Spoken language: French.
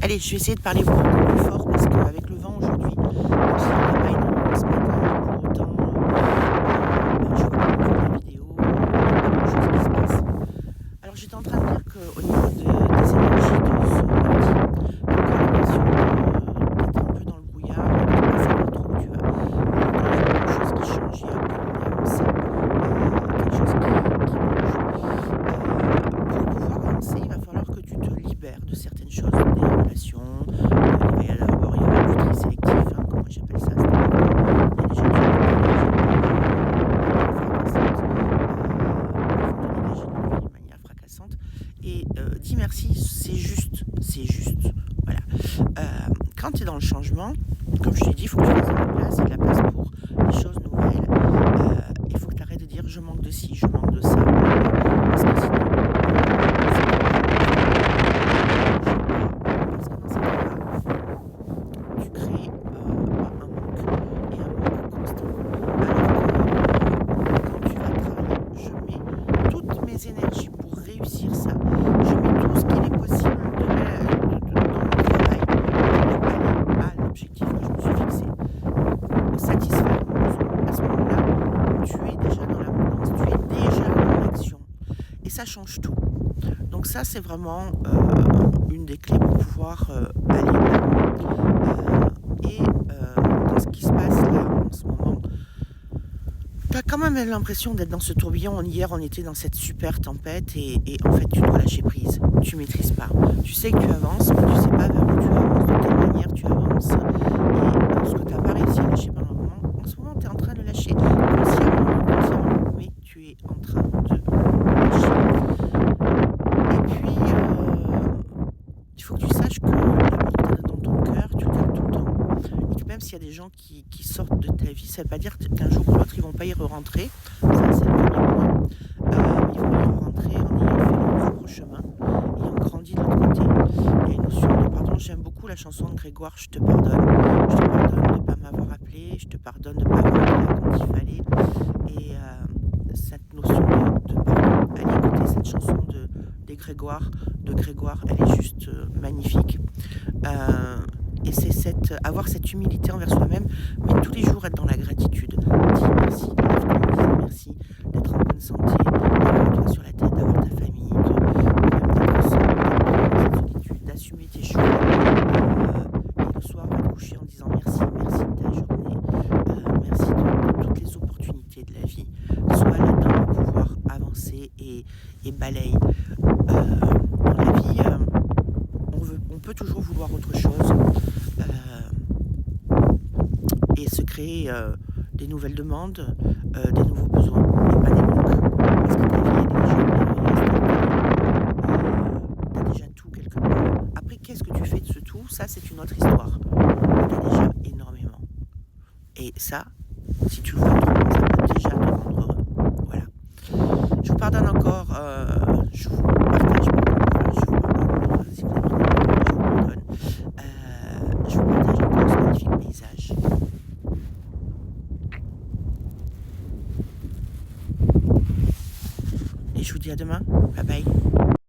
Allez, je vais essayer de parler beaucoup plus fort parce qu'avec le vent aujourd'hui, même si on n'a pas énormément ce matin, pour autant, je vois pas beaucoup de vidéos, il y a pas grand-chose qui se passe. Alors j'étais en train de dire qu'au niveau des énergies de ce mardi, tu as l'impression d'être un peu dans le brouillard et de ne pas savoir trop où tu vas. Donc il y a quelque chose qui change, il y a comme une avancée, quelque chose qui bouge. Pour pouvoir avancer, il va falloir que tu te libères de certaines choses, des relations. Il va y avoir du tri sélectif, hein, comme moi j'appelle ça. C'est-à-dire qu'il y a des gens qui vont te dégager de leur vie de manière fracassante. Et dis merci, c'est juste, c'est juste. Voilà. Quand tu es dans le changement, comme je t'ai dit, il faut que tu fasses de la place et de la place pour des choses nouvelles. Il faut que tu arrêtes de dire je manque de ci, je manque de ça. Parce que sinon, tu crées un manque et un manque constant. Alors que quand tu vas travailler, je mets toutes mes énergies pour réussir ça. Je mets tout ce qu'il est possible dans mon travail pour aller à l'objectif que je me suis fixé. Satisfaire mon besoin. À ce moment-là, tu es déjà dans l'abondance, tu es déjà dans l'action. Et ça change tout. Donc ça, c'est vraiment une des clés pour pouvoir aller de l'avant. Dans ce qui se passe là en ce moment, tu as quand même l'impression d'être dans ce tourbillon. Hier, on était dans cette super tempête et en fait, tu dois lâcher prise. Tu maîtrises pas. Tu sais que tu avances, mais tu sais pas vers où tu avances, de quelle manière tu avances. Et ce que tu n'as pas réussi à lâcher pendant un moment, en ce moment, tu es en train de lâcher consciemment, mais tu es en train de lâcher. Et puis, il faut que tu saches que l'amour que tu as dans ton cœur, tu le gardes tout le temps. Et que même s'il y a des gens qui sortent de ta vie, ça ne veut pas dire qu'un jour ou l'autre, ils ne vont pas y re-rentrer. Ça, c'est le premier point. Ils vont y re-rentrer en ayant fait leur propre chemin, ayant grandi de l'autre côté. Il y a une notion de pardon. J'aime beaucoup la chanson de Grégoire, Je te pardonne. Je te pardonne de ne pas m'avoir appelé. Je te pardonne de ne pas avoir été là quand il fallait. Et cette notion de pardon, allez écouter cette chanson de Grégoire, elle est juste magnifique. Et c'est avoir cette humilité envers soi-même, mais tous les jours être dans la gratitude. Dis merci, lève-toi en disant merci, d'être en bonne santé, d'avoir un toit sur la tête, d'avoir ta famille, même d'être seul, d'être dans cette solitude, d'assumer tes choix. Et le soir, va te coucher en disant merci, merci de ta journée, merci de toutes les opportunités de la vie. Sois là-dedans pour pouvoir avancer et balayer. Dans la vie, on peut toujours vouloir autre chose et se créer des nouvelles demandes, des nouveaux besoins, mais pas des manques. Parce que ta vie est déjà merveilleuse, tu as déjà tout quelque part. Après, qu'est-ce que tu fais de ce tout? Ça, c'est une autre histoire. Mais tu as déjà énormément. Et ça, si tu le vois autrement, ça peut déjà te rendre heureux. Voilà. Je vous pardonne encore, je vous partage, je vous pardonne, si vous avez besoin de je vous pardonne. Je vous partage encore ce magnifique paysage. Et je vous dis à demain. Bye bye.